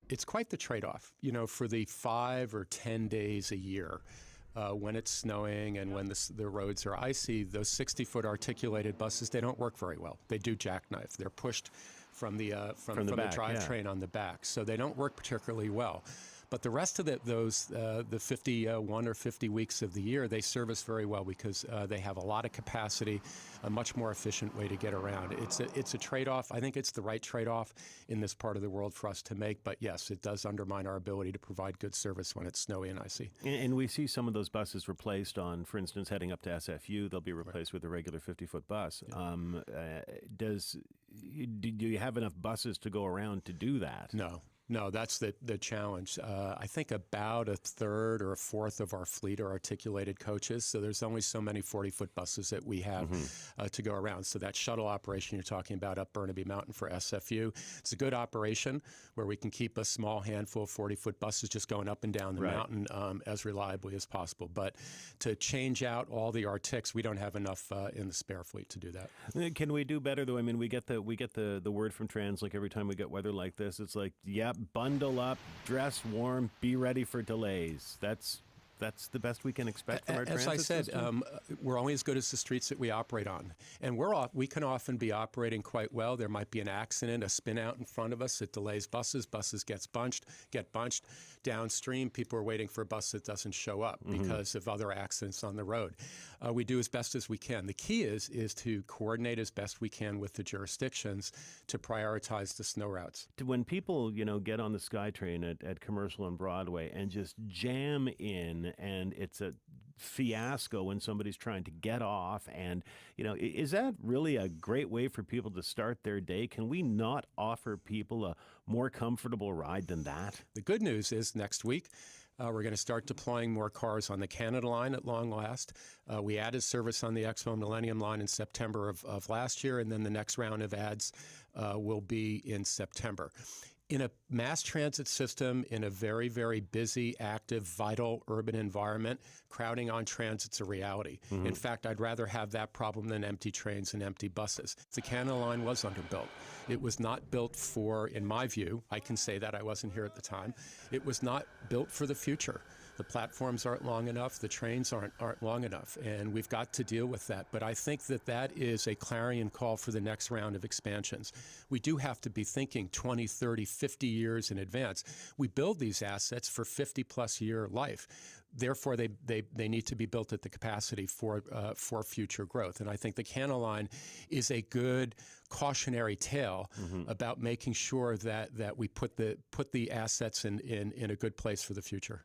It's quite the trade-off, for the 5 or 10 days a year when it's snowing and when the roads are icy. Those 60-foot articulated buses, they don't work very well. They do jackknife. They're pushed from the drivetrain on the back, so they don't work particularly well. But the rest of the 51 or 50 weeks of the year, they service very well because they have a lot of capacity, a much more efficient way to get around. It's a trade-off. I think it's the right trade-off in this part of the world for us to make. But yes, it does undermine our ability to provide good service when it's snowy and icy. And we see some of those buses replaced on, for instance, heading up to SFU. They'll be replaced with a regular 50-foot bus. Yeah. Do you have enough buses to go around to do that? No, that's the challenge. I think about a third or a fourth of our fleet are articulated coaches, so there's only so many 40-foot buses that we have to go around. So that shuttle operation you're talking about up Burnaby Mountain for SFU, it's a good operation where we can keep a small handful of 40-foot buses just going up and down the mountain as reliably as possible. But to change out all the Artics, we don't have enough in the spare fleet to do that. Can we do better, though? I mean, we get the word from TransLink every time we get weather like this. It's like, bundle up, dress warm, be ready for delays. That's the best we can expect from our transit system? As I said, we're only as good as the streets that we operate on. And we can often be operating quite well. There might be an accident, a spin out in front of us that delays buses. Buses get bunched. Downstream, people are waiting for a bus that doesn't show up because of other accidents on the road. We do as best as we can. The key is to coordinate as best we can with the jurisdictions to prioritize the snow routes. When people, get on the SkyTrain at Commercial and Broadway and just jam in, and it's a fiasco when somebody's trying to get off. And, is that really a great way for people to start their day? Can we not offer people a more comfortable ride than that? The good news is next week, we're going to start deploying more cars on the Canada line at long last. We added service on the Expo Millennium line in September of last year, and then the next round of adds will be in September. In a mass transit system, in a very, very busy, active, vital urban environment, crowding on transit's a reality. In fact, I'd rather have that problem than empty trains and empty buses. The Canada line was underbuilt. It was not built for, in my view, I can say that, I wasn't here at the time, it was not built for the future. The platforms aren't long enough, the trains aren't long enough, and we've got to deal with that. But I think that is a clarion call for the next round of expansions. We do have to be thinking 20, 30, 50 years in advance. We build these assets for 50-plus year life. Therefore, they need to be built at the capacity for future growth. And I think the Canada line is a good cautionary tale about making sure that we put the assets in a good place for the future.